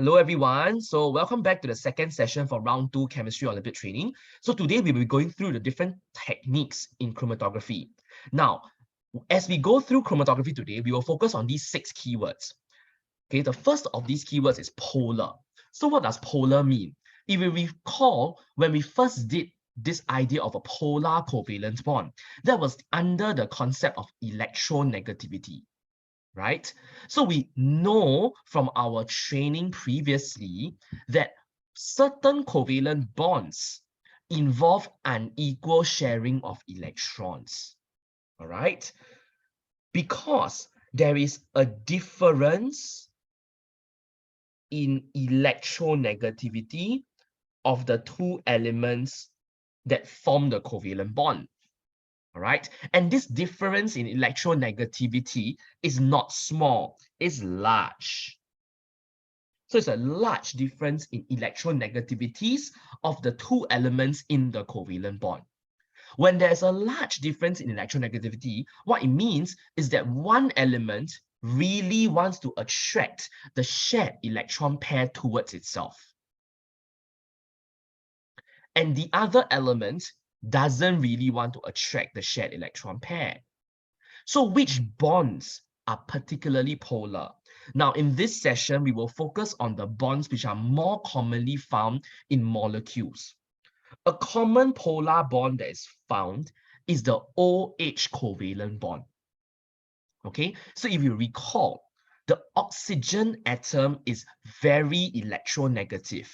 Hello everyone. So welcome back to the second session for round 2 Chemistry Olympiad training. So today we will be going through the different techniques in chromatography. Now, as we go through chromatography today, we will focus on these 6 keywords. Okay, the first of these keywords is polar. So what does polar mean? If you recall, when we first did this idea of a polar covalent bond, that was under the concept of electronegativity. Right? So we know from our training previously that certain covalent bonds involve unequal sharing of electrons. All right? Because there is a difference in electronegativity of the two elements that form the covalent bond. All right, and this difference in electronegativity is not small, it's large. So it's a large difference in electronegativities of the two elements in the covalent bond. When there's a large difference in electronegativity, what it means is that one element really wants to attract the shared electron pair towards itself. And the other element doesn't really want to attract the shared electron pair. So which bonds are particularly polar? Now, in this session, we will focus on the bonds which are more commonly found in molecules. A common polar bond that is found is the OH covalent bond. Okay, so if you recall, the oxygen atom is very electronegative.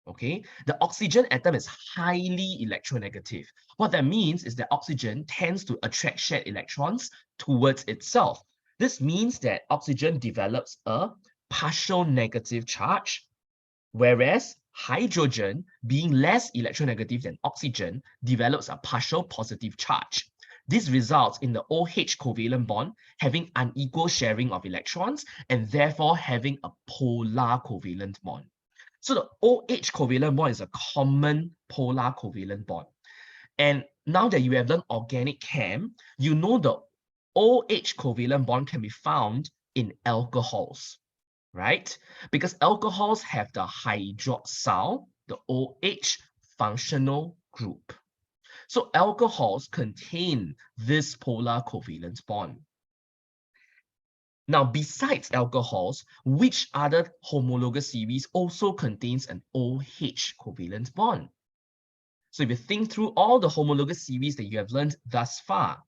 Okay, the oxygen atom is highly electronegative. What that means is that oxygen tends to attract shared electrons towards itself. This means that oxygen develops a partial negative charge, whereas hydrogen, being less electronegative than oxygen, develops a partial positive charge. This results in the OH covalent bond having unequal sharing of electrons and therefore having a polar covalent bond. So the OH covalent bond is a common polar covalent bond. And now that you have learned organic chem, you know the OH covalent bond can be found in alcohols, right? Because alcohols have the hydroxyl, the OH functional group. So alcohols contain this polar covalent bond. Now, besides alcohols, which other homologous series also contains an OH covalent bond? So if you think through all the homologous series that you have learned thus far,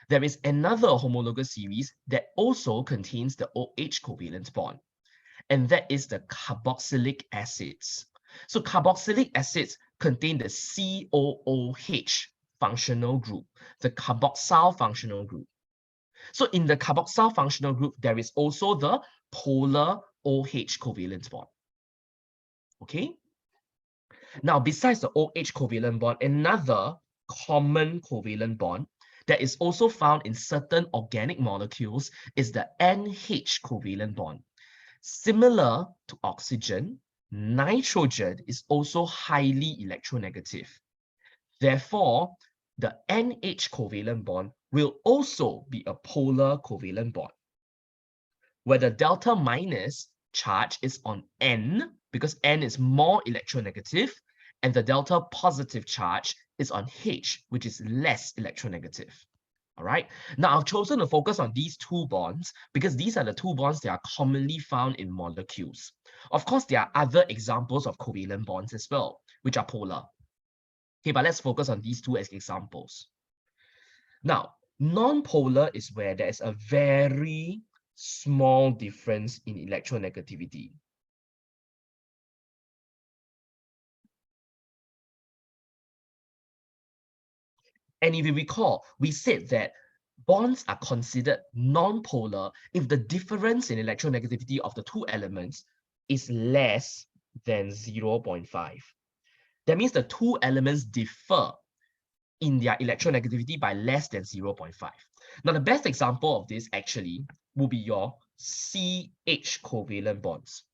there is another homologous series that also contains the OH covalent bond, and that is the carboxylic acids. So carboxylic acids contain the COOH functional group, the carboxyl functional group. So in the carboxyl functional group, there is also the polar OH covalent bond. Okay? Now, besides the OH covalent bond, another common covalent bond that is also found in certain organic molecules is the NH covalent bond. Similar to oxygen, nitrogen is also highly electronegative. Therefore, the NH covalent bond will also be a polar covalent bond, where the delta minus charge is on N, because N is more electronegative, and the delta positive charge is on H, which is less electronegative. All right. Now, I've chosen to focus on these two bonds because these are the two bonds that are commonly found in molecules. Of course, there are other examples of covalent bonds as well, which are polar. Okay, but let's focus on these two as examples. Now, non-polar is where there is a very small difference in electronegativity. And if you recall, we said that bonds are considered non-polar if the difference in electronegativity of the two elements is less than 0.5. That means the two elements differ in their electronegativity by less than 0.5. Now, the best example of this actually will be your CH covalent bonds.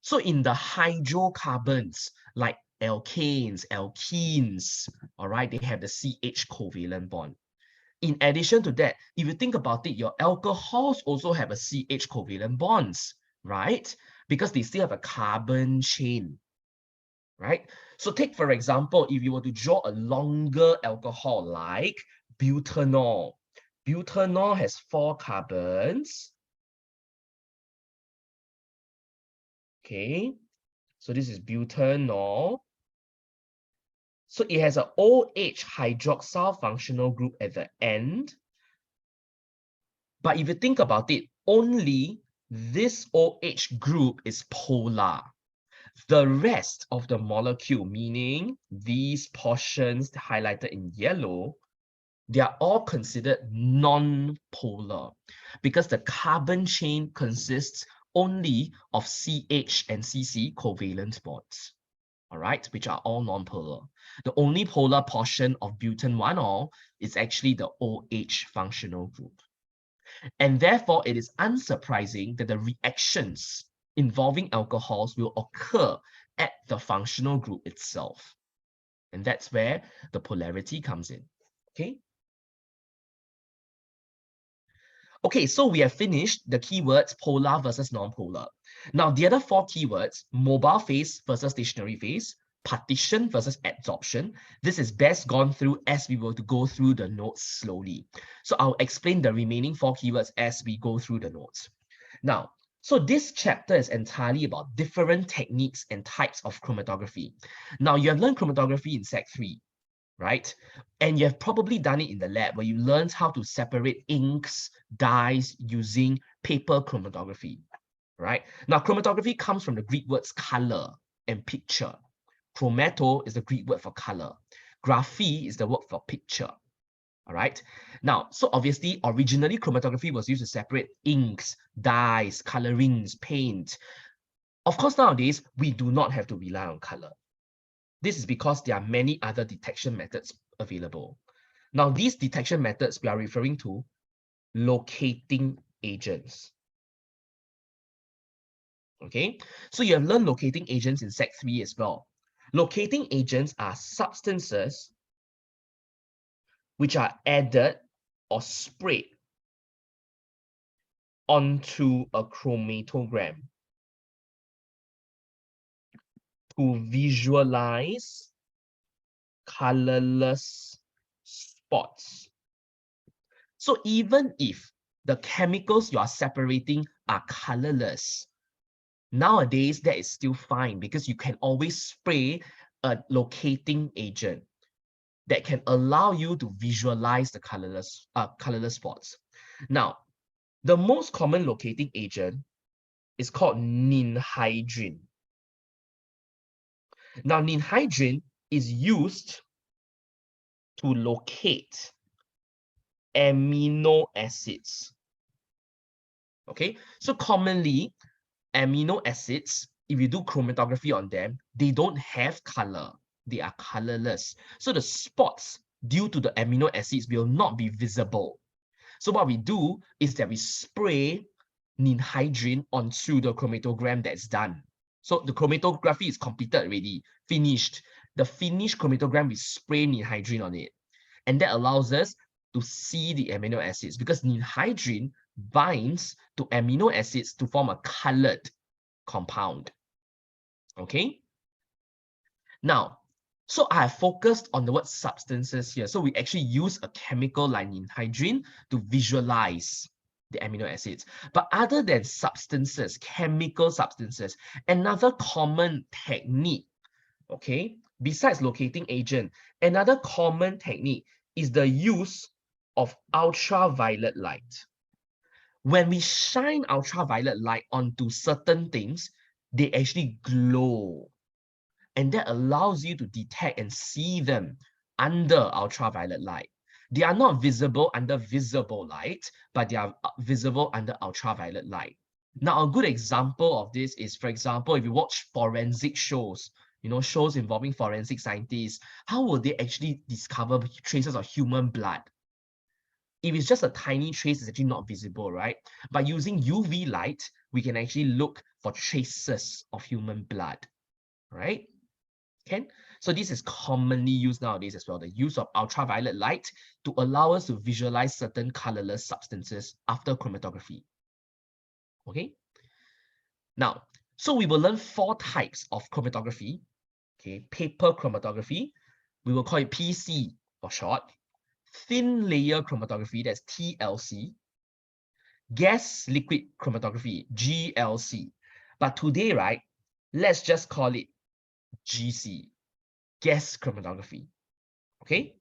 So in the hydrocarbons, like alkanes, alkenes, all right, they have the CH covalent bond. In addition to that, if you think about it, your alcohols also have a CH covalent bonds, right? Because they still have a carbon chain, right? So take, for example, if you were to draw a longer alcohol like butanol. Butanol has 4 carbons. Okay, so this is butanol. So it has a OH hydroxyl functional group at the end. But if you think about it, only this OH group is polar. The rest of the molecule, meaning these portions highlighted in yellow, they are all considered non-polar because the carbon chain consists only of CH and CC covalent bonds, all right, which are all non-polar. The only polar portion of butanol is actually the OH functional group. And therefore, it is unsurprising that the reactions involving alcohols will occur at the functional group itself. And that's where the polarity comes in, okay? Okay, so we have finished the keywords polar versus non-polar. Now, the other 4 keywords, mobile phase versus stationary phase, partition versus adsorption, this is best gone through as we were to go through the notes slowly. So I'll explain the remaining 4 keywords as we go through the notes. Now, so this chapter is entirely about different techniques and types of chromatography. Now, you have learned chromatography in Sec 3, right? And you have probably done it in the lab where you learned how to separate inks, dyes using paper chromatography, right? Now, chromatography comes from the Greek words color and picture. Chromato is the Greek word for color. Graphy is the word for picture, all right? Now, so obviously, originally, chromatography was used to separate inks, dyes, colorings, paint. Of course, nowadays, we do not have to rely on color. This is because there are many other detection methods available. Now, these detection methods we are referring to locating agents. Okay, so you have learned locating agents in Sec 3 as well. Locating agents are substances which are added or sprayed onto a chromatogram to visualize colorless spots. So even if the chemicals you are separating are colorless, nowadays that is still fine because you can always spray a locating agent that can allow you to visualize the colorless spots. Now, the most common locating agent is called ninhydrin. Now, ninhydrin is used to locate amino acids. Okay, so commonly, amino acids, if you do chromatography on them, they don't have color. They are colorless. So the spots due to the amino acids will not be visible. So what we do is that we spray ninhydrin onto the chromatogram that's done. So the chromatography is completed already, finished. The finished chromatogram, we spray ninhydrin on it. And that allows us to see the amino acids because ninhydrin binds to amino acids to form a colored compound. Okay? Now, so I have focused on the word substances here. So we actually use a chemical like ninhydrin to visualize the amino acids. But other than substances, chemical substances, another common technique, okay, besides locating agent, another common technique is the use of ultraviolet light. When we shine ultraviolet light onto certain things, they actually glow. And that allows you to detect and see them under ultraviolet light. They are not visible under visible light, but they are visible under ultraviolet light. Now, a good example of this is, for example, if you watch forensic shows, shows involving forensic scientists, how will they actually discover traces of human blood? If it's just a tiny trace, it's actually not visible, right? By using UV light, we can actually look for traces of human blood, right? Okay, so this is commonly used nowadays as well, the use of ultraviolet light to allow us to visualize certain colorless substances after chromatography. Okay. Now, so we will learn 4 types of chromatography. Okay, paper chromatography, we will call it PC for short. Thin layer chromatography, that's TLC. Gas liquid chromatography, GLC. But today, right, let's just call it GC, gas chromatography. Okay?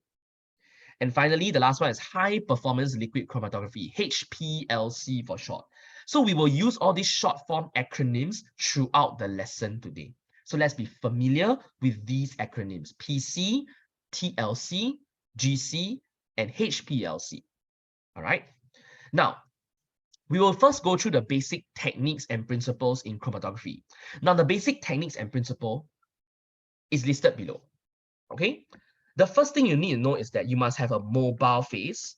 And finally, the last one is high performance liquid chromatography, HPLC for short. So we will use all these short form acronyms throughout the lesson today. So let's be familiar with these acronyms: PC, TLC, GC, and HPLC. All right. Now, we will first go through the basic techniques and principles in chromatography. Now, the basic techniques and principle is listed below. Okay. The first thing you need to know is that you must have a mobile phase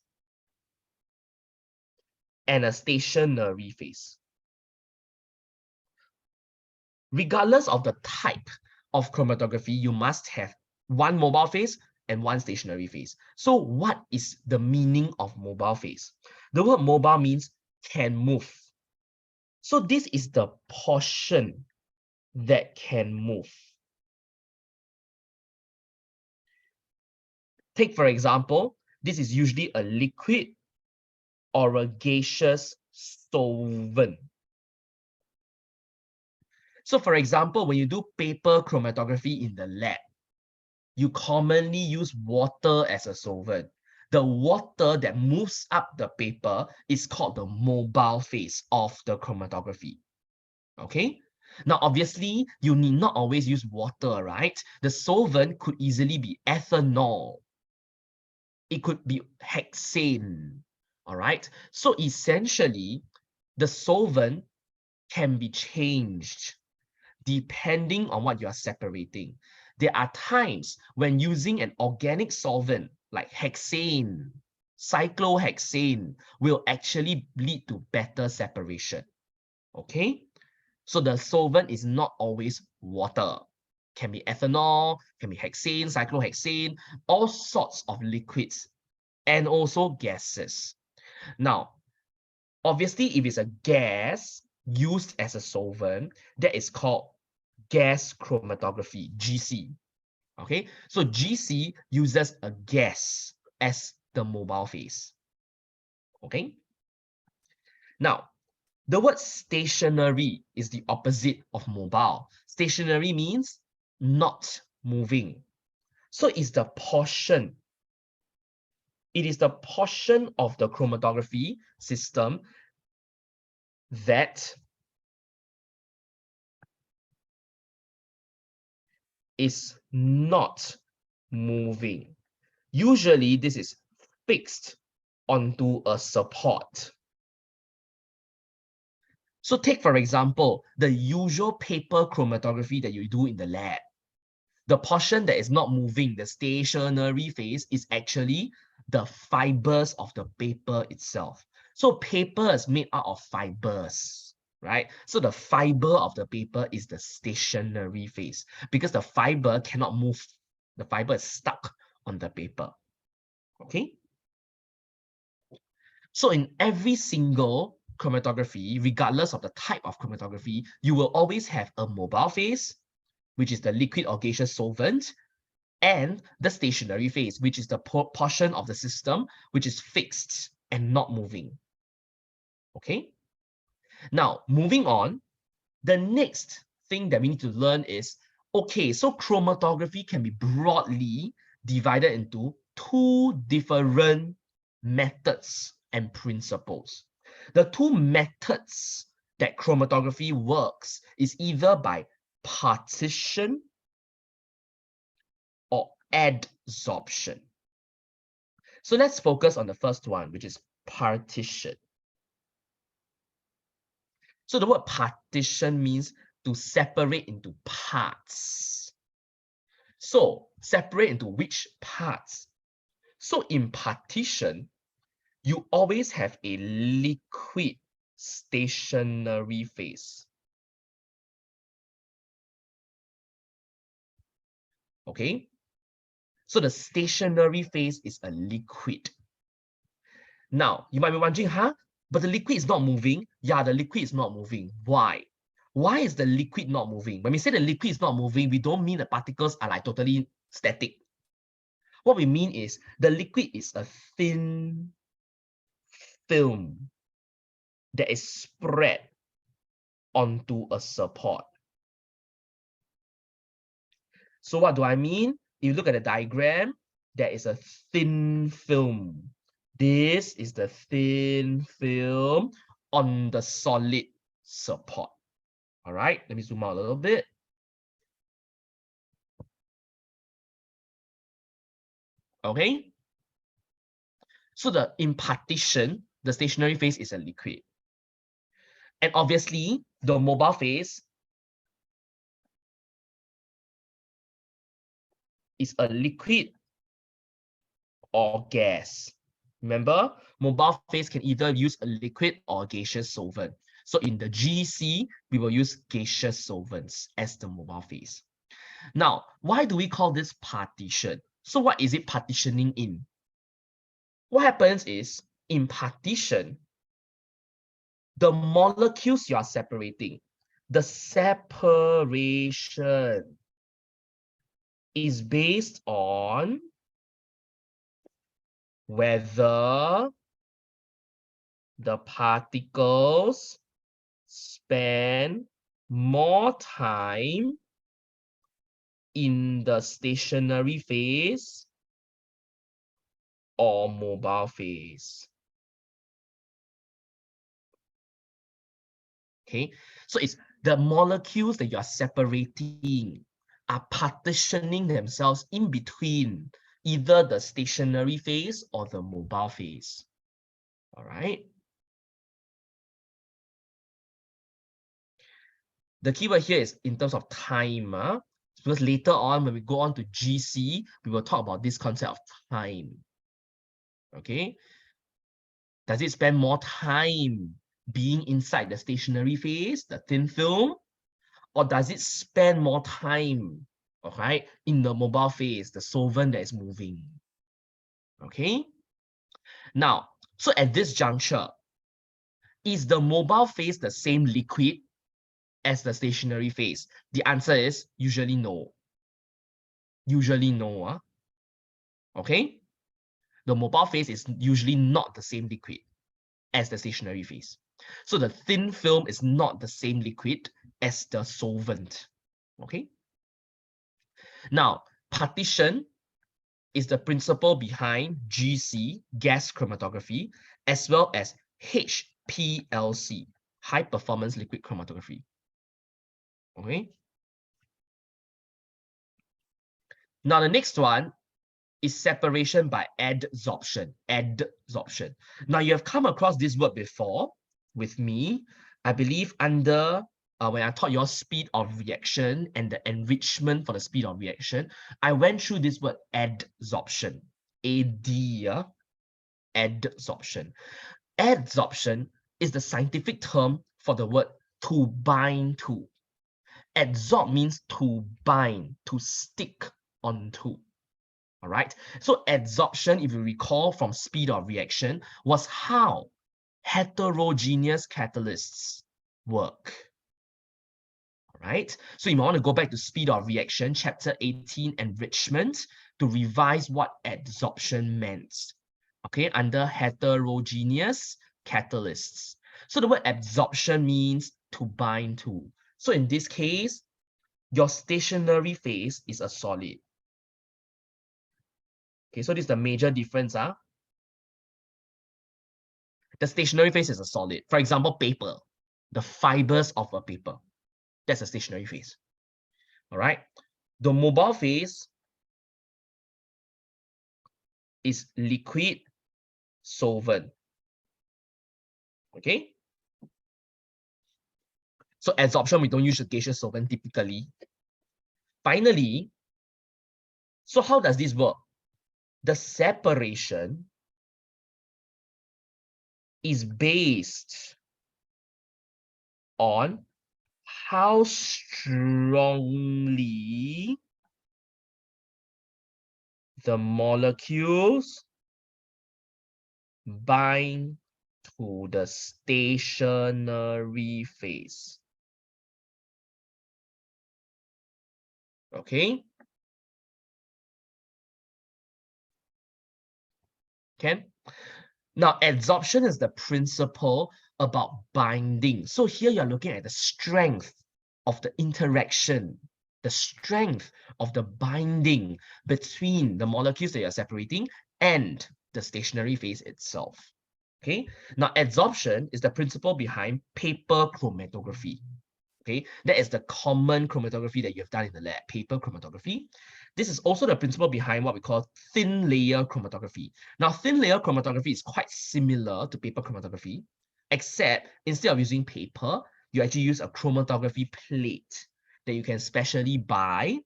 and a stationary phase. Regardless of the type of chromatography, you must have one mobile phase and one stationary phase. So what is the meaning of mobile phase? The word mobile means can move. So this is the portion that can move. Take, for example, this is usually a liquid or a gaseous solvent. So for example, when you do paper chromatography in the lab, you commonly use water as a solvent. The water that moves up the paper is called the mobile phase of the chromatography. Okay? Now, obviously, you need not always use water, right? The solvent could easily be ethanol. It could be hexane, all right? So essentially, the solvent can be changed depending on what you are separating. There are times when using an organic solvent like hexane, cyclohexane will actually lead to better separation. Okay? So the solvent is not always water. Can be ethanol, can be hexane, cyclohexane, all sorts of liquids, and also gases. Now, obviously, if it's a gas used as a solvent, that is called gas chromatography, GC. Okay, so GC uses a gas as the mobile phase. Okay, now the word stationary is the opposite of mobile. Stationary means not moving. So it's the portion. It is the portion of the chromatography system that is not moving. Usually, this is fixed onto a support. So take, for example, the usual paper chromatography that you do in the lab. The portion that is not moving, the stationary phase, is actually the fibers of the paper itself. So paper is made out of fibers, right? So the fiber of the paper is the stationary phase because the fiber cannot move. The fiber is stuck on the paper, okay? So in every single chromatography, regardless of the type of chromatography, you will always have a mobile phase, which is the liquid or gaseous solvent, and the stationary phase, which is the portion of the system which is fixed and not moving. Okay? Now, moving on, the next thing that we need to learn is, okay, so chromatography can be broadly divided into 2 different methods and principles. The 2 methods that chromatography works is either by partition or adsorption. So let's focus on the first one, which is partition. So the word partition means to separate into parts. So separate into which parts? So in partition, you always have a liquid stationary phase. Okay? So the stationary phase is a liquid. Now, you might be wondering, but the liquid is not moving. Yeah, the liquid is not moving. Why? Why is the liquid not moving? When we say the liquid is not moving, we don't mean the particles are like totally static. What we mean is the liquid is a thin film that is spread onto a support. So what do I mean? If you look at the diagram, there is a thin film. This is the thin film on the solid support. All right, let me zoom out a little bit. Okay. So in partition, the stationary phase is a liquid. And obviously, the mobile phase is a liquid or gas. Remember, mobile phase can either use a liquid or gaseous solvent. So in the GC, we will use gaseous solvents as the mobile phase. Now, why do we call this partition? So what is it partitioning in? What happens is, in partition, the molecules you are separating, the separation is based on whether the particles spend more time in the stationary phase or mobile phase. Okay, so it's the molecules that you are separating are partitioning themselves in between either the stationary phase or the mobile phase. All right. The keyword here is in terms of time, because later on when we go on to GC, we will talk about this concept of time. Okay. Does it spend more time being inside the stationary phase, the thin film, or does it spend more time, okay, in the mobile phase, the solvent that is moving? Okay. Now, so at this juncture, is the mobile phase the same liquid as the stationary phase? The answer is usually no. Usually no. Okay. The mobile phase is usually not the same liquid as the stationary phase. So the thin film is not the same liquid as the solvent. Okay. Now, partition is the principle behind GC, gas chromatography, as well as HPLC, high performance liquid chromatography. Okay. Now, the next one is separation by adsorption. Adsorption. Now, you have come across this word before with me, I believe, under when I taught your speed of reaction and the enrichment for the speed of reaction. I went through this word adsorption. AD, adsorption. Adsorption is the scientific term for the word to bind to. Adsorb means to bind, to stick onto. All right. So adsorption, if you recall from speed of reaction, was how heterogeneous catalysts work. All right. So you might want to go back to speed of reaction, chapter 18, enrichment, to revise what adsorption meant. Okay, under heterogeneous catalysts. So the word adsorption means to bind to. So in this case, your stationary phase is a solid. Okay, so this is the major difference. The stationary phase is a solid. For example, paper, the fibers of a paper. That's a stationary phase. All right. The mobile phase is liquid solvent. Okay. So adsorption, we don't use a gaseous solvent typically. Finally, so how does this work? The separation is based on how strongly the molecules bind to the stationary phase. Okay? Can? Now, adsorption is the principle about binding. So here you're looking at the strength of the interaction, the strength of the binding between the molecules that you're separating and the stationary phase itself. Okay, now adsorption is the principle behind paper chromatography. Okay, that is the common chromatography that you have done in the lab, paper chromatography. This is also the principle behind what we call thin layer chromatography. Now, thin layer chromatography is quite similar to paper chromatography, except instead of using paper, you actually use a chromatography plate that you can specially buy.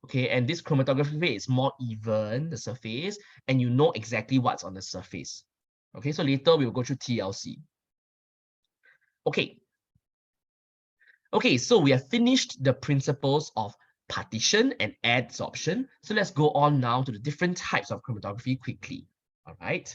Okay, and this chromatography plate is more even, the surface, and you know exactly what's on the surface. Okay, so later we will go through TLC. Okay, so we have finished the principles of partition and adsorption. So let's go on now to the different types of chromatography quickly. All right.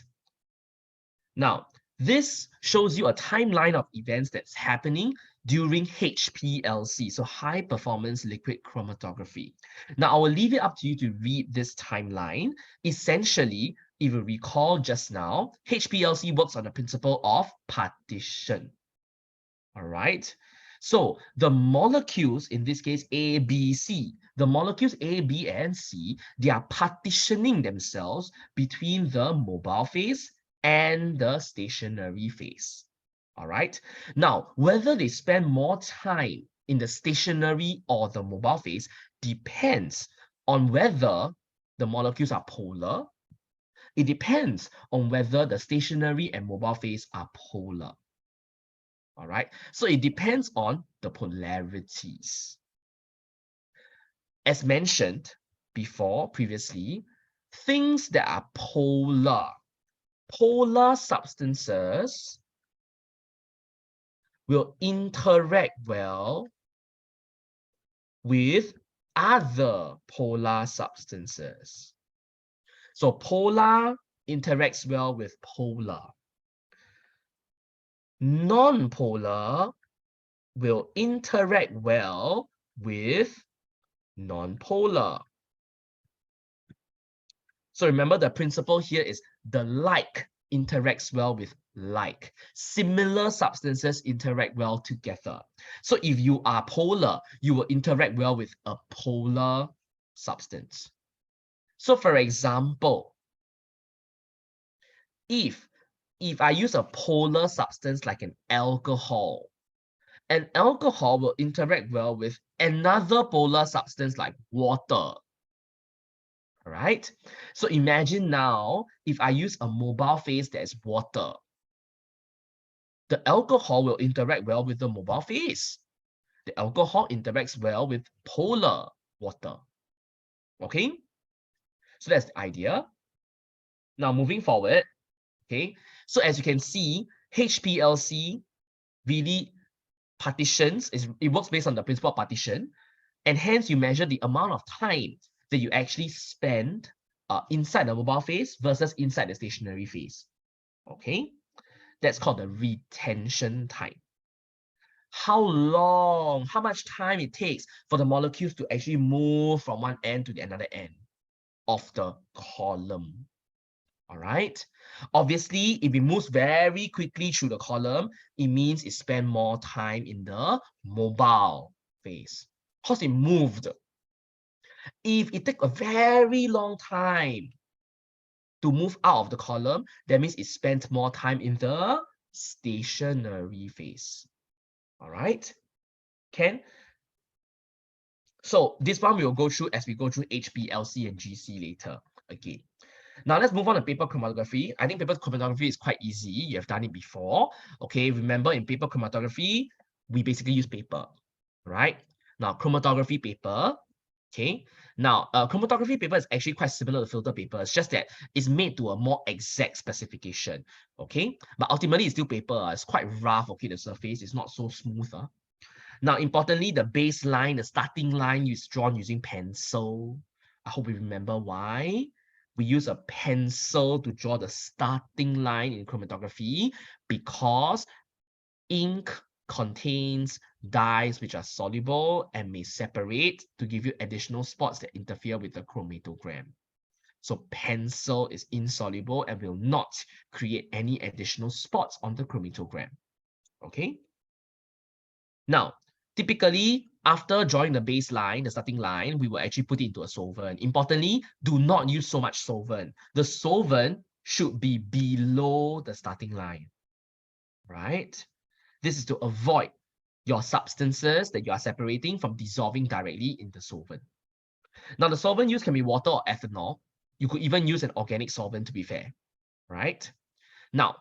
Now, this shows you a timeline of events that's happening during HPLC, so high performance liquid chromatography. Now, I will leave it up to you to read this timeline. Essentially, if you recall just now, HPLC works on the principle of partition. All right. So the molecules, in this case, A, B, C, the molecules A, B, and C, they are partitioning themselves between the mobile phase and the stationary phase. All right. Now, whether they spend more time in the stationary or the mobile phase depends on whether the molecules are polar. It depends on whether the stationary and mobile phase are polar. All right, so it depends on the polarities. As mentioned previously, things that are polar substances will interact well with other polar substances. So polar interacts well with polar. Non-polar will interact well with non-polar. So remember, the principle here is the like interacts well with like. Similar substances interact well together. So if you are polar, you will interact well with a polar substance. So for example, if I use a polar substance like an alcohol will interact well with another polar substance like water. All right. So imagine now, if I use a mobile phase that is water, the alcohol will interact well with the mobile phase. The alcohol interacts well with polar water. Okay. So that's the idea. Now moving forward. Okay. So as you can see, HPLC really partitions, it works based on the principle of partition. And hence you measure the amount of time that you actually spend inside the mobile phase versus inside the stationary phase. Okay, that's called the retention time. How much time it takes for the molecules to actually move from one end to the another end of the column. All right. Obviously, if it moves very quickly through the column, it means it spent more time in the mobile phase because it moved. If it takes a very long time to move out of the column, that means it spent more time in the stationary phase. All right, Ken? So this one we will go through as we go through HPLC and GC later again. Now let's move on to paper chromatography. I think paper chromatography is quite easy. You have done it before. Okay, remember in paper chromatography, we basically use paper, right? Now chromatography paper, okay. Now chromatography paper is actually quite similar to filter paper. It's just that it's made to a more exact specification, okay? But ultimately it's still paper. It's quite rough, okay, the surface is not so smooth. Now, importantly, the baseline, the starting line is drawn using pencil. I hope you remember why. We use a pencil to draw the starting line in chromatography because ink contains dyes which are soluble and may separate to give you additional spots that interfere with the chromatogram. So pencil is insoluble and will not create any additional spots on the chromatogram. Okay. Now, typically, after drawing the baseline, the starting line, we will actually put it into a solvent. Importantly, do not use so much solvent. The solvent should be below the starting line, right? This is to avoid your substances that you are separating from dissolving directly in the solvent. Now, the solvent used can be water or ethanol. You could even use an organic solvent to be fair, right? Now,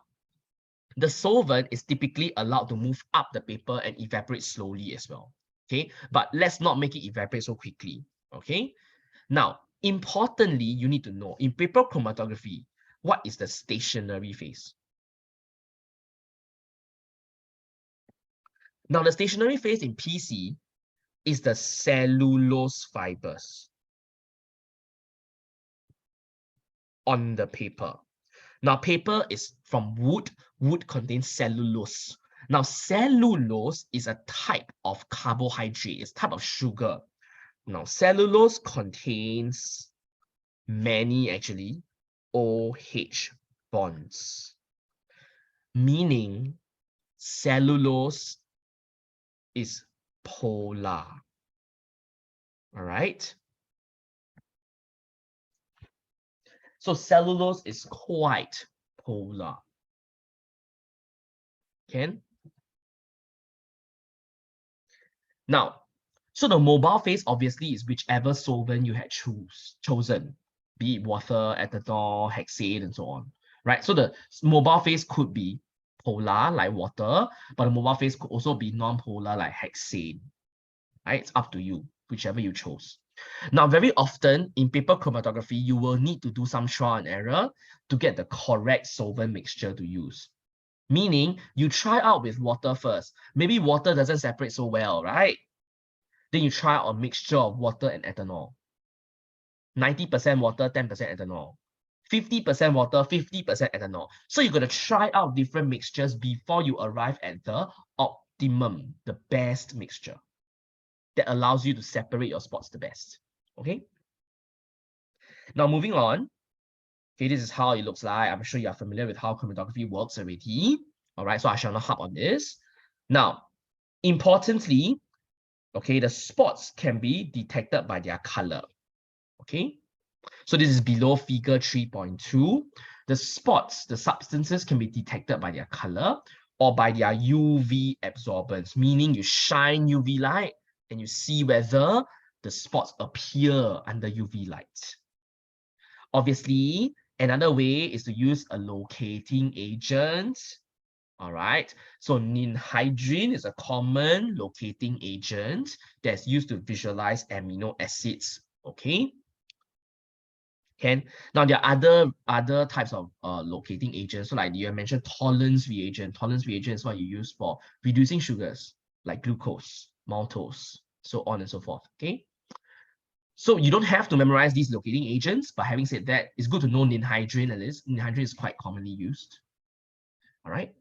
the solvent is typically allowed to move up the paper and evaporate slowly as well, okay? But let's not make it evaporate so quickly, okay? Now, importantly, you need to know, in paper chromatography, what is the stationary phase? Now, the stationary phase in PC is the cellulose fibers on the paper. Now, paper is from wood. Wood contains cellulose. Now, cellulose is a type of carbohydrate. It's a type of sugar. Now, cellulose contains many, actually, OH bonds, meaning cellulose is polar. All right? So cellulose is quite polar. Can? Now, so the mobile phase obviously is whichever solvent you had chosen, be it water, ethanol, hexane, and so on, right? So the mobile phase could be polar like water, but the mobile phase could also be non-polar like hexane, right? It's up to you, whichever you chose. Now, very often in paper chromatography, you will need to do some trial and error to get the correct solvent mixture to use. Meaning, you try out with water first. Maybe water doesn't separate so well, right? Then you try out a mixture of water and ethanol. 90% water, 10% ethanol. 50% water, 50% ethanol. So you're going to try out different mixtures before you arrive at the optimum, the best mixture that allows you to separate your spots the best. Okay? Now, moving on. Okay, this is how it looks like. I'm sure you are familiar with how chromatography works already. All right, so I shall not harp on this. Now, importantly, okay, the spots can be detected by their color. Okay, so this is below figure 3.2. The spots, the substances can be detected by their color or by their UV absorbance, meaning you shine UV light and you see whether the spots appear under UV light. Obviously, another way is to use a locating agent. All right, so ninhydrin is a common locating agent that's used to visualize amino acids. Okay. Now there are other types of locating agents. So like you mentioned Tollens reagent. Tollens reagent is what you use for reducing sugars like glucose, maltose, so on and so forth. Okay. So you don't have to memorize these locating agents, but having said that, it's good to know ninhydrin at least. Ninhydrin is quite commonly used. All right.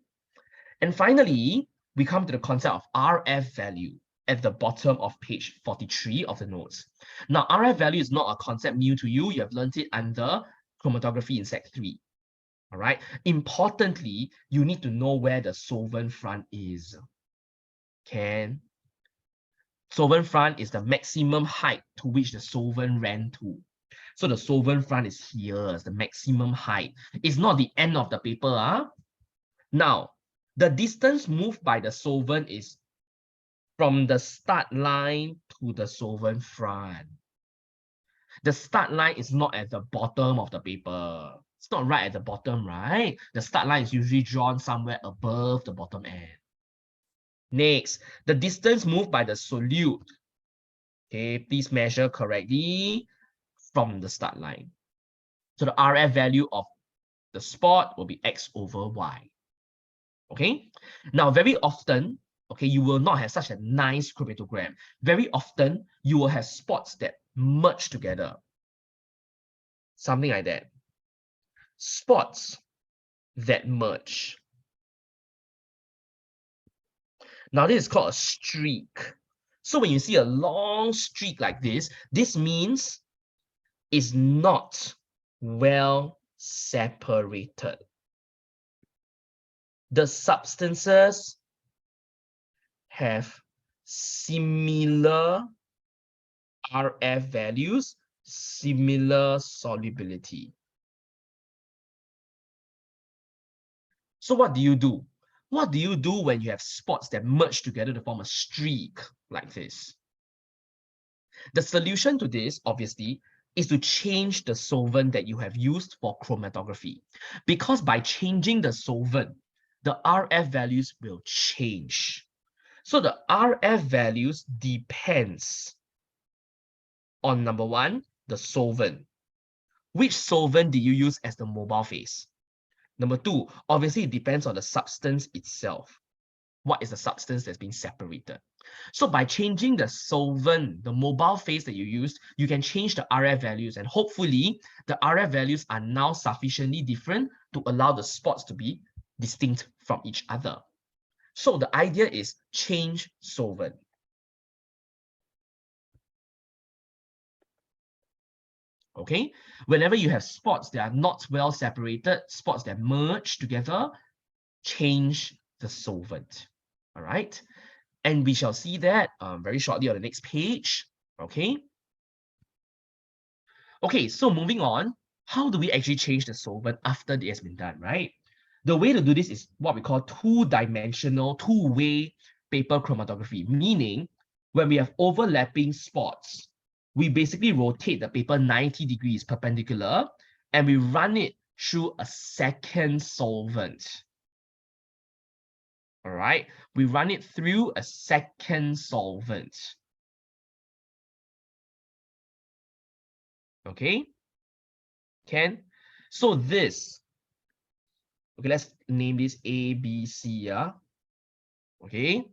And finally, we come to the concept of RF value at the bottom of page 43 of the notes. Now, RF value is not a concept new to you. You have learned it under chromatography in Sec 3. All right. Importantly, you need to know where the solvent front is. Solvent front is the maximum height to which the solvent ran to. So the solvent front is here, it's the maximum height. It's not the end of the paper. Now, the distance moved by the solvent is from the start line to the solvent front. The start line is not at the bottom of the paper. It's not right at the bottom, right? The start line is usually drawn somewhere above the bottom end. Next, the distance moved by the solute. Okay, please measure correctly from the start line. So the RF value of the spot will be X over Y. Okay, now very often, okay, you will not have such a nice chromatogram. Very often, you will have spots that merge together. Something like that. Spots that merge. Now this is called a streak. So when you see a long streak like this means it's not well separated. The substances have similar RF values, similar solubility. So what do you do? What do you do when you have spots that merge together to form a streak like this? The solution to this, obviously, is to change the solvent that you have used for chromatography. Because by changing the solvent, the RF values will change. So the RF values depends on number one, the solvent. Which solvent do you use as the mobile phase? Number two, obviously it depends on the substance itself. What is the substance that's been separated? So by changing the solvent, the mobile phase that you used, you can change the RF values, and hopefully the RF values are now sufficiently different to allow the spots to be distinct from each other. So the idea is change solvent. Okay, whenever you have spots that are not well separated, spots that merge together, change the solvent. All right, and we shall see that very shortly on the next page. Okay. Okay, so moving on, how do we actually change the solvent after it has been done, right? The way to do this is what we call two-dimensional, two-way paper chromatography, meaning when we have overlapping spots, we basically rotate the paper 90 degrees perpendicular and we run it through a second solvent. All right, we run it through a second solvent. Okay, can? So this, okay, let's name this A, B, C, yeah? Okay,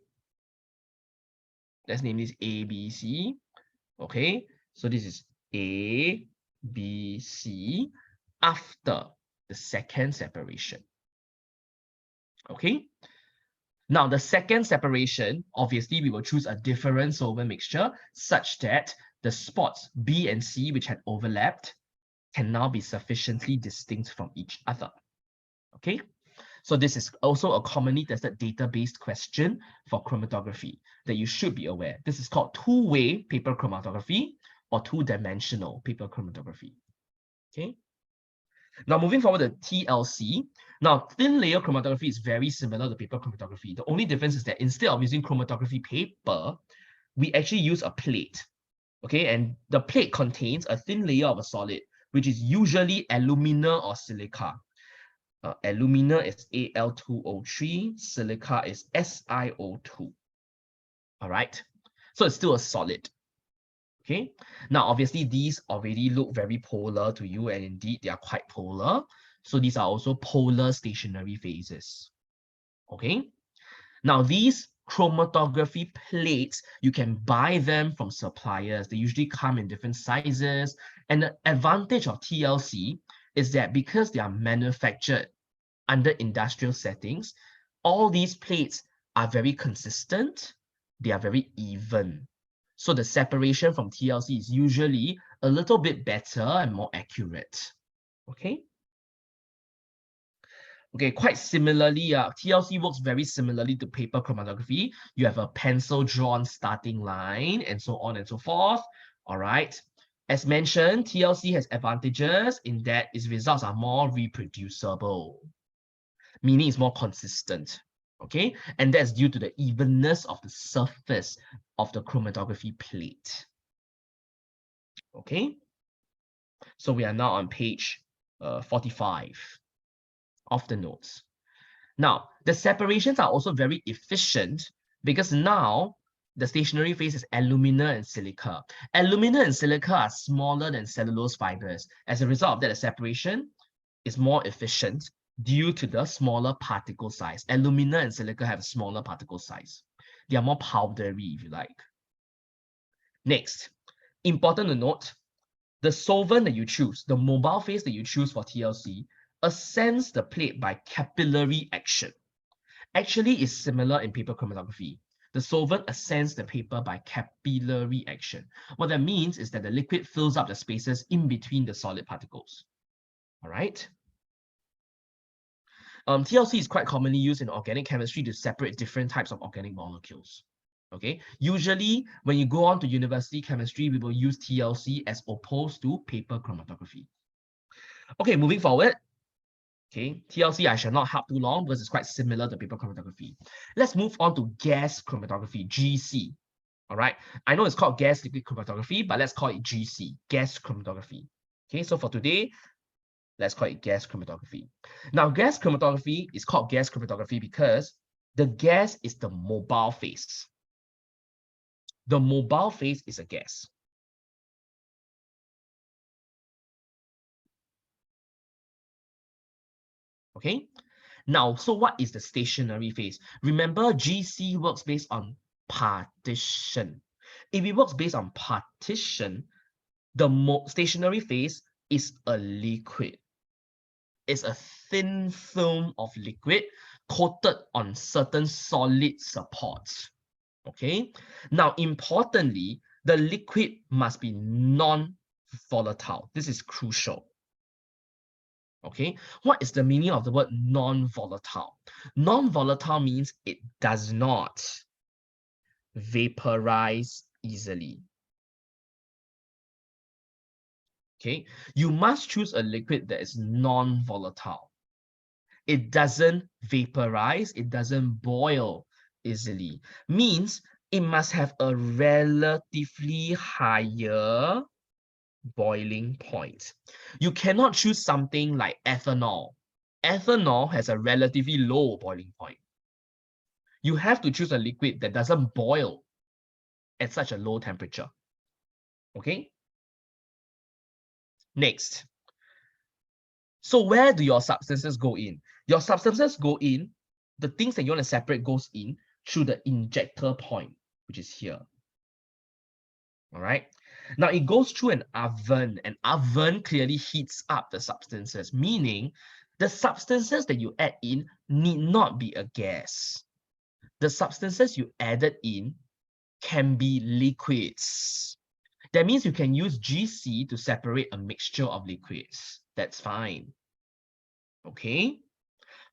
let's name this A, B, C. Okay, so this is A, B, C after the second separation. Okay, now the second separation, obviously we will choose a different solvent mixture such that the spots B and C, which had overlapped, can now be sufficiently distinct from each other. Okay, so this is also a commonly tested data-based question for chromatography that you should be aware. This is called two-way paper chromatography or two-dimensional paper chromatography. Okay. Now moving forward to TLC. Now thin layer chromatography is very similar to paper chromatography. The only difference is that instead of using chromatography paper, we actually use a plate. Okay, and the plate contains a thin layer of a solid, which is usually alumina or silica. Alumina is Al2O3, silica is SiO2. All right, so it's still a solid. Okay, now obviously these already look very polar to you, and indeed they are quite polar. So these are also polar stationary phases. Okay, now these chromatography plates, you can buy them from suppliers. They usually come in different sizes. And the advantage of TLC is that because they are manufactured under industrial settings, all these plates are very consistent. They are very even. So the separation from TLC is usually a little bit better and more accurate. Okay. Okay, quite similarly, TLC works very similarly to paper chromatography. You have a pencil-drawn starting line and so on and so forth. All right. As mentioned, TLC has advantages in that its results are more reproducible, meaning it's more consistent. Okay, and that's due to the evenness of the surface of the chromatography plate. Okay, so we are now on page 45 of the notes. Now, the separations are also very efficient because now the stationary phase is alumina and silica. Alumina and silica are smaller than cellulose fibers. As a result of that, the separation is more efficient due to the smaller particle size. Alumina and silica have a smaller particle size. They are more powdery, if you like. Next, important to note, the solvent that you choose, the mobile phase that you choose for TLC, ascends the plate by capillary action. Actually, is similar in paper chromatography. the solvent ascends the paper by capillary action. What that means is that the liquid fills up the spaces in between the solid particles. All right. TLC is quite commonly used in organic chemistry to separate different types of organic molecules. Okay, usually when you go on to university chemistry, we will use TLC as opposed to paper chromatography. Okay, moving forward. Okay, TLC I shall not harp too long because it's quite similar to paper chromatography. Let's move on to gas chromatography, GC. All right, I know it's called gas liquid chromatography, but let's call it GC, gas chromatography. Okay, so for today, let's call it gas chromatography. Now, gas chromatography is called gas chromatography because the gas is the mobile phase. The mobile phase is a gas. Okay. Now, so what is the stationary phase? Remember, GC works based on partition. If it works based on partition, the stationary phase is a liquid. It's a thin film of liquid coated on certain solid supports. Okay. Now, importantly, the liquid must be non-volatile. This is crucial. Okay, what is the meaning of the word non-volatile? Non-volatile means it does not vaporize easily. Okay, you must choose a liquid that is non-volatile. It doesn't vaporize, it doesn't boil easily. Means it must have a relatively higher boiling point. You cannot choose something like ethanol. Ethanol has a relatively low boiling point. You have to choose a liquid that doesn't boil at such a low temperature. Okay? Next. So where do your substances go in? Your substances go in, the things that you want to separate goes in through the injector point, which is here. All right. Now it goes through an oven. An oven clearly heats up the substances, meaning the substances that you add in need not be a gas. The substances you added in can be liquids. That means you can use GC to separate a mixture of liquids. That's fine. Okay.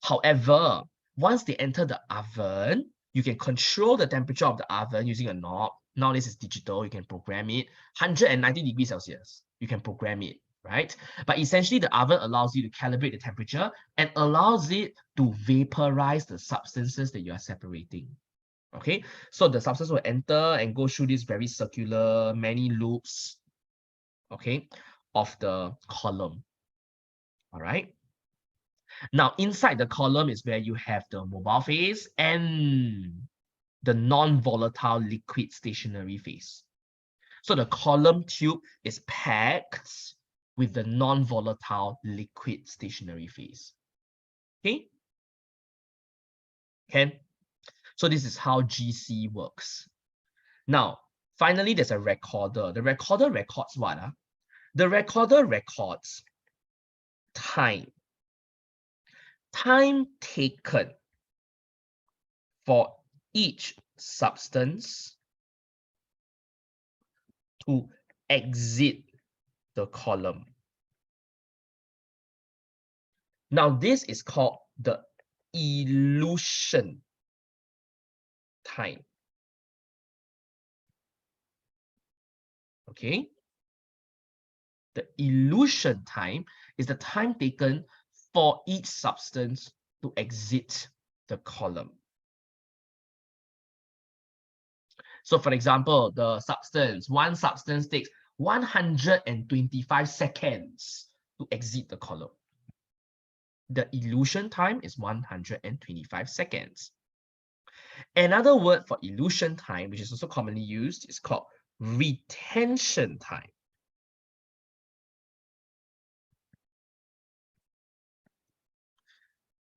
However, once they enter the oven, you can control the temperature of the oven using a knob. Now this is digital, you can program it. 190 degrees Celsius, you can program it, right? But essentially the oven allows you to calibrate the temperature and allows it to vaporize the substances that you are separating. Okay, so the substance will enter and go through this very circular, many loops, okay, of the column. All right. Now, inside the column is where you have the mobile phase and the non-volatile liquid stationary phase. So the column tube is packed with the non-volatile liquid stationary phase. Okay? Okay? So this is how GC works. Now, finally, there's a recorder. The recorder records what? The recorder records time. Time taken for each substance to exit the column. Now, this is called the elution time. Okay? The elution time is the time taken for each substance to exit the column. So for example, one substance takes 125 seconds to exit the column. The elution time is 125 seconds. Another word for elution time, which is also commonly used, is called retention time.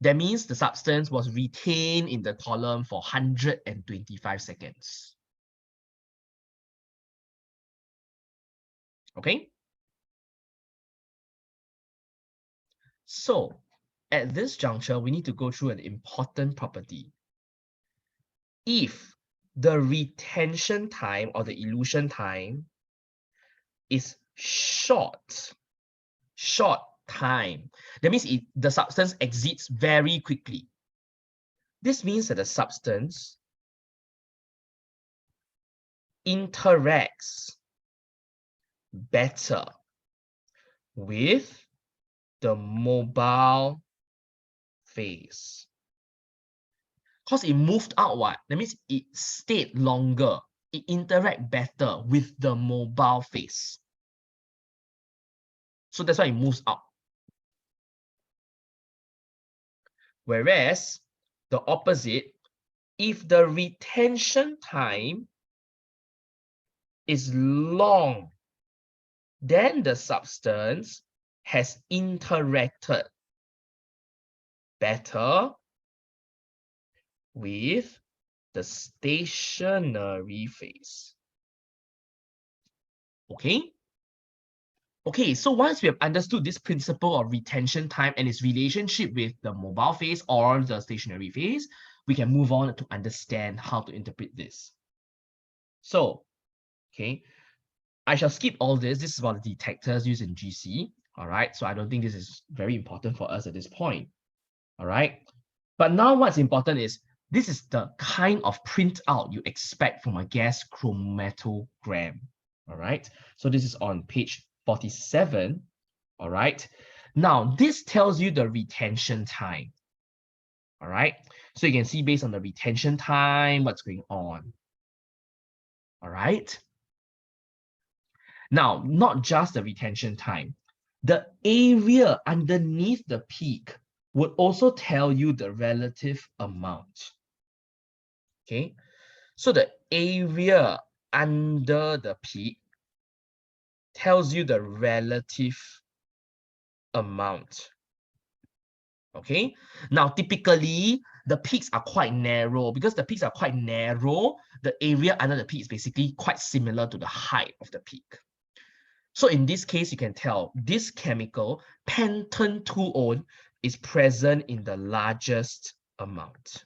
That means the substance was retained in the column for 125 seconds. Okay? So, at this juncture, we need to go through an important property. If the retention time or the elution time is short time. That means the substance exits very quickly. This means that the substance interacts better with the mobile phase. Because it moved out, what? That means it stayed longer. It interacts better with the mobile phase. So that's why it moves out. Whereas the opposite, if the retention time is long, then the substance has interacted better with the stationary phase. Okay? Okay, so once we have understood this principle of retention time and its relationship with the mobile phase or the stationary phase, we can move on to understand how to interpret this. So, okay, I shall skip all this. This is about the detectors used in GC. All right, so I don't think this is very important for us at this point. All right, but now what's important is this is the kind of printout you expect from a gas chromatogram. All right, so this is on page 47. All right, now this tells you the retention time. All right, so you can see based on the retention time what's going on. All right, now not just the retention time, the area underneath the peak would also tell you the relative amount. Okay, so the area under the peak tells you the relative amount. Okay, now typically the peaks are quite narrow. Because the peaks are quite narrow, the area under the peak is basically quite similar to the height of the peak. So in this case, you can tell this chemical, pentane 2-one, is present in the largest amount.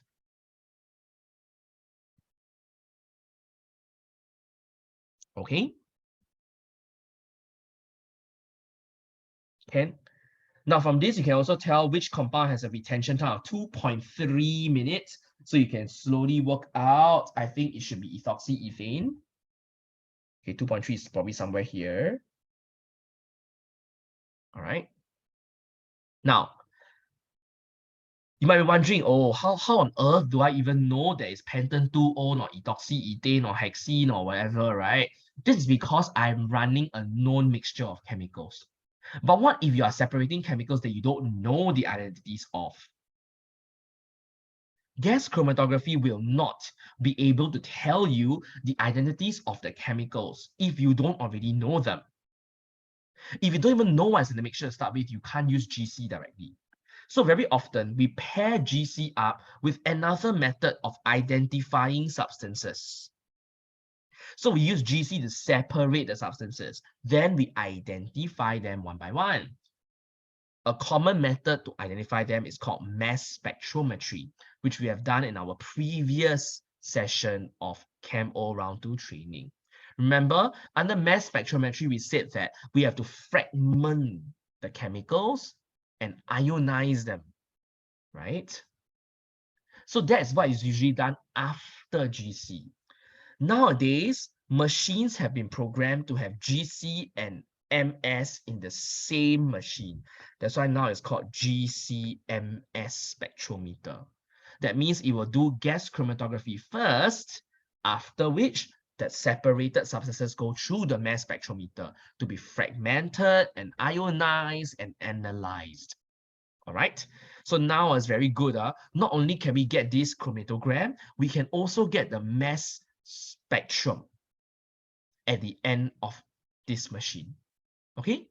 Okay? Can Now from this, you can also tell which compound has a retention time of 2.3 minutes. So you can slowly work out. I think it should be ethoxyethane. Okay, 2.3 is probably somewhere here. All right. Now, you might be wondering, oh, how on earth do I even know there is pentane 2-one or ethoxyethane or hexene or whatever, right? This is because I'm running a known mixture of chemicals. But what if you are separating chemicals that you don't know the identities of? Gas chromatography will not be able to tell you the identities of the chemicals if you don't already know them. If you don't even know what's in the mixture to start with, you can't use GC directly. So very often, we pair GC up with another method of identifying substances. So we use GC to separate the substances. Then we identify them one by one. A common method to identify them is called mass spectrometry, which we have done in our previous session of Chem-O Round 2 training. Remember, under mass spectrometry, we said that we have to fragment the chemicals and ionize them, right? So that's what is usually done after GC. Nowadays, machines have been programmed to have GC and MS in the same machine. That's why now it's called GC-MS spectrometer. That means it will do gas chromatography first, after which that separated substances go through the mass spectrometer to be fragmented and ionized and analyzed. All right, so now it's very good. Not only can we get this chromatogram, we can also get the mass spectrum at the end of this machine. Okay,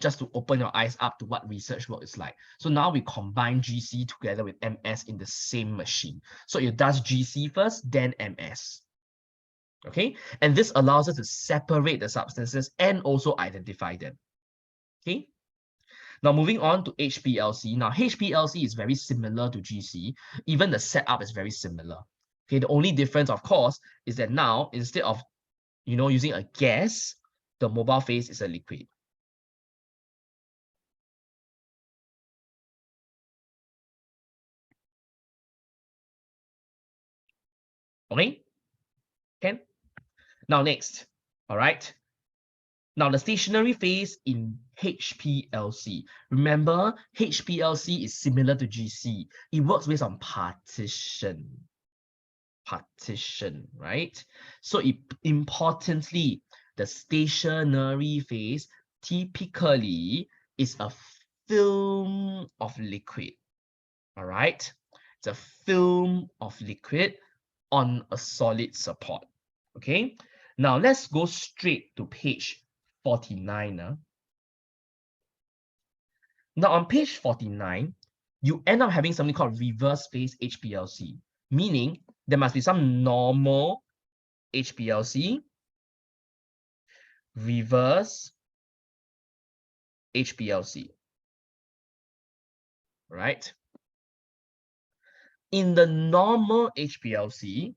just to open your eyes up to what research work is like. So now we combine GC together with MS in the same machine. So it does GC first, then MS. Okay, and this allows us to separate the substances and also identify them. Okay, now moving on to HPLC. Now HPLC is very similar to GC. Even the setup is very similar. Okay, the only difference, of course, is that now instead of using a gas, the mobile phase is a liquid. Okay, can now next, all right. Now the stationary phase in HPLC. Remember, HPLC is similar to GC. It works based on partition. Partition, right? So importantly, the stationary phase typically is a film of liquid. All right, it's a film of liquid on a solid support. Okay, now let's go straight to page 49. Now on page 49, you end up having something called reverse phase HPLC, meaning there must be some normal HPLC, reverse HPLC, right? In the normal HPLC,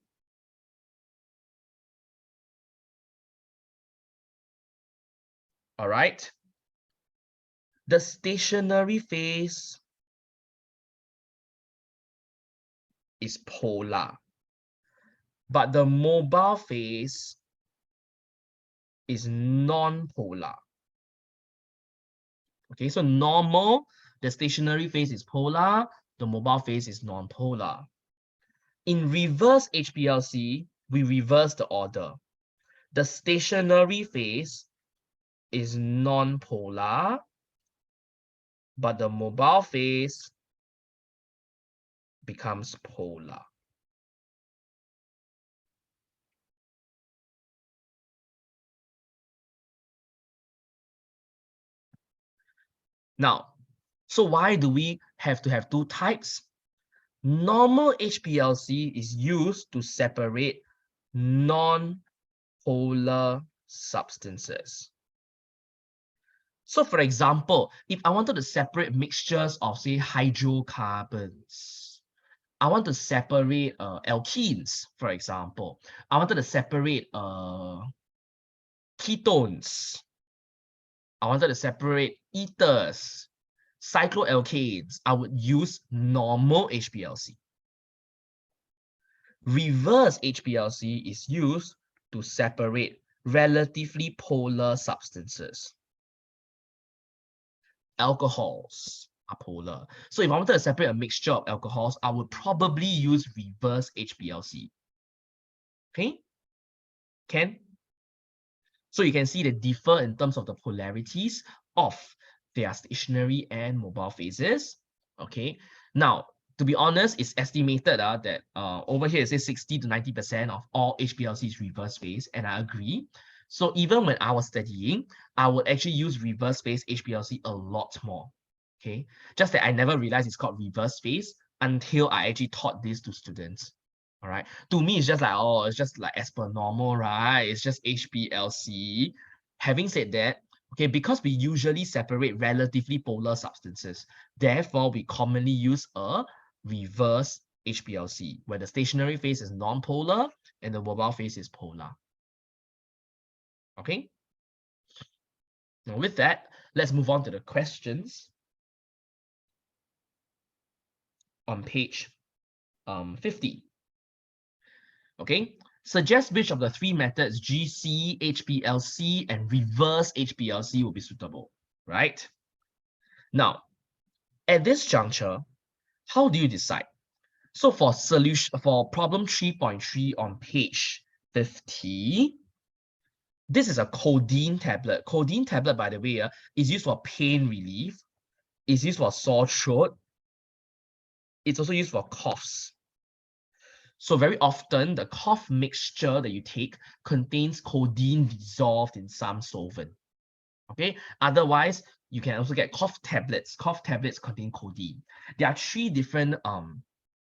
all right, the stationary phase is polar, but the mobile phase is non-polar. Okay, so normal, the stationary phase is polar, the mobile phase is non-polar. In reverse HPLC, we reverse the order. The stationary phase is non-polar, but the mobile phase becomes polar. Now, so why do we have to have two types? Normal HPLC is used to separate non-polar substances. So for example, if I wanted to separate mixtures of, say, hydrocarbons, I want to separate alkenes, for example. I wanted to separate ketones. I wanted to separate ethers, cycloalkanes. I would use normal HPLC. Reverse HPLC is used to separate relatively polar substances. Alcohols are polar. So if I wanted to separate a mixture of alcohols, I would probably use reverse HPLC. Okay? Can? So you can see they differ in terms of the polarities of their stationary and mobile phases. Okay. Now, to be honest, it's estimated that over here it says 60 to 90% of all HPLC is reverse phase, and I agree. So even when I was studying, I would actually use reverse phase HPLC a lot more. Okay, just that I never realized it's called reverse phase until I actually taught this to students. All right, to me, it's just like, oh, it's just like as per normal, right? It's just HPLC. Having said that, okay, because we usually separate relatively polar substances, therefore we commonly use a reverse HPLC, where the stationary phase is non-polar and the mobile phase is polar. Okay. Now with that, let's move on to the questions on page 50. Okay, suggest which of the three methods, GC, HPLC, and reverse HPLC, will be suitable, right? Now, at this juncture, how do you decide? So for problem 3.3 on page 50, this is a codeine tablet. Codeine tablet, by the way, is used for pain relief. It's used for sore throat. It's also used for coughs. So very often, the cough mixture that you take contains codeine dissolved in some solvent. Okay. Otherwise, you can also get cough tablets. Cough tablets contain codeine. There are three different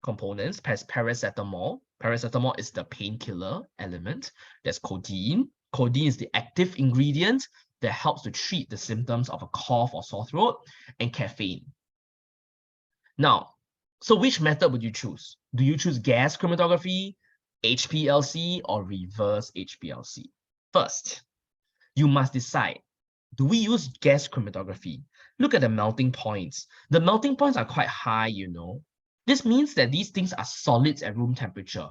components. Paracetamol. Paracetamol is the painkiller element. There's codeine. Codeine is the active ingredient that helps to treat the symptoms of a cough or sore throat, and caffeine. Now, so which method would you choose? Do you choose gas chromatography, HPLC or reverse HPLC? First, you must decide, do we use gas chromatography? Look at the melting points. The melting points are quite high, you know. This means that these things are solids at room temperature.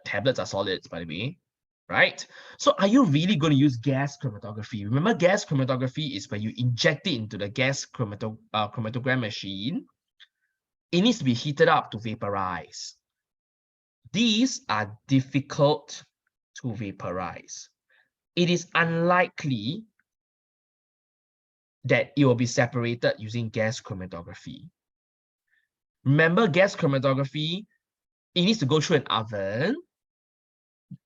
Tablets are solids, by the way, right? So are you really going to use gas chromatography? Remember, gas chromatography is where you inject it into the gas chromatogram machine. It needs to be heated up to vaporize. These are difficult to vaporize. It is unlikely that it will be separated using gas chromatography. Remember, gas chromatography, it needs to go through an oven.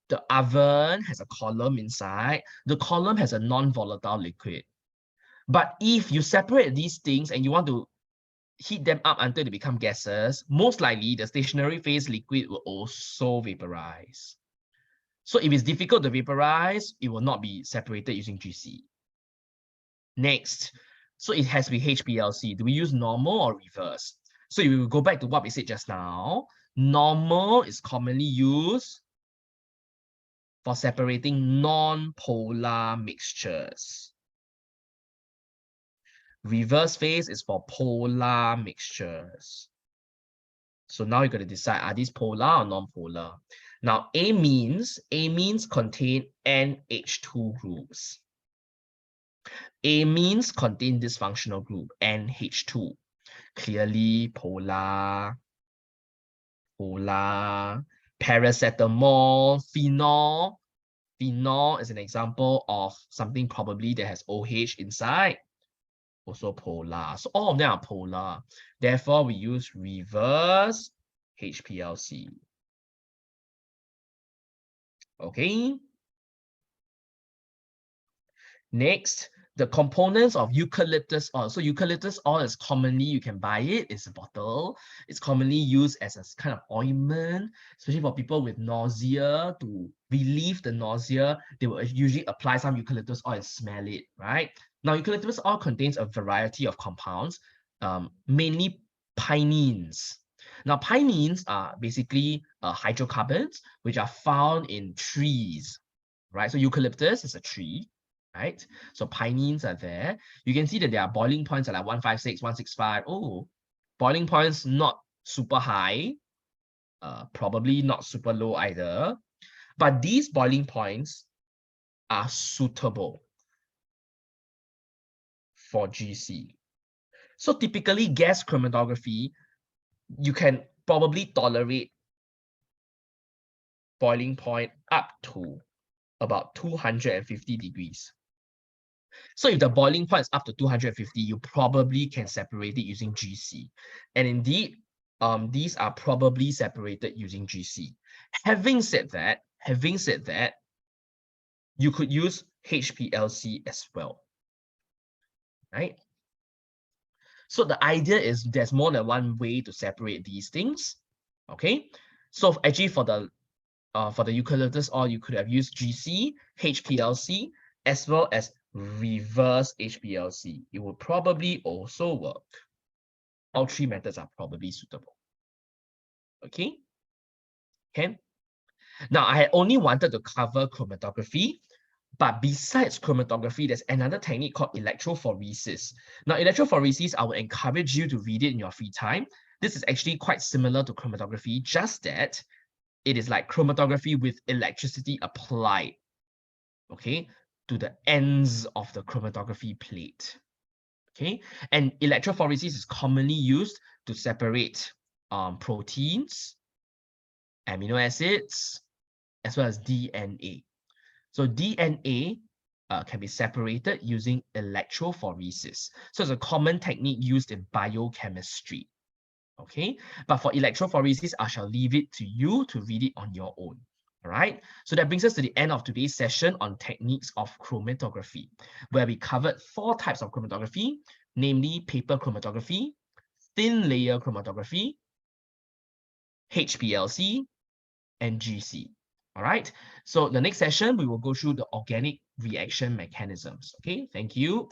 The oven has a column inside. The column has a non-volatile liquid. But if you separate these things and you want to heat them up until they become gases, most likely the stationary phase liquid will also vaporize. So if it's difficult to vaporize, it will not be separated using GC. Next, so it has to be HPLC. Do we use normal or reverse? So if we go back to what we said just now, normal is commonly used for separating non-polar mixtures. Reverse phase is for polar mixtures. So now you're going to decide, are these polar or non-polar? Now, amines contain NH2 groups. Amines contain this functional group, NH2. Clearly polar, paracetamol, phenol. Phenol is an example of something probably that has OH inside. Also polar. So all of them are polar. Therefore, we use reverse HPLC. Okay. Next, the components of eucalyptus oil. So eucalyptus oil is commonly, you can buy it, it's a bottle. It's commonly used as a kind of ointment, especially for people with nausea. To relieve the nausea, they will usually apply some eucalyptus oil and smell it, right? Now, eucalyptus oil contains a variety of compounds, mainly pinene. Now, pinene are basically hydrocarbons, which are found in trees, right? So eucalyptus is a tree, right? So pinenes are there. You can see that their boiling points are like 156, 165. Oh, boiling points not super high, probably not super low either. But these boiling points are suitable for GC. So typically gas chromatography, you can probably tolerate boiling point up to about 250 degrees. So if the boiling point is up to 250, you probably can separate it using GC. And indeed, these are probably separated using GC. Having said that, you could use HPLC as well, right? So the idea is there's more than one way to separate these things, okay? So actually for the eucalyptus oil, you could have used GC, HPLC, as well as reverse HPLC. It will probably also work. All three methods are probably suitable. Okay? Now, I had only wanted to cover chromatography, but besides chromatography, there's another technique called electrophoresis. Now, electrophoresis, I will encourage you to read it in your free time. This is actually quite similar to chromatography, just that it is like chromatography with electricity applied, okay, to the ends of the chromatography plate. Okay, and electrophoresis is commonly used to separate proteins, amino acids, as well as DNA. So DNA can be separated using electrophoresis. So it's a common technique used in biochemistry. Okay, but for electrophoresis, I shall leave it to you to read it on your own. All right, so that brings us to the end of today's session on techniques of chromatography, where we covered 4 types of chromatography, namely paper chromatography, thin layer chromatography, HPLC, and GC. All right, so the next session, we will go through the organic reaction mechanisms. Okay, thank you.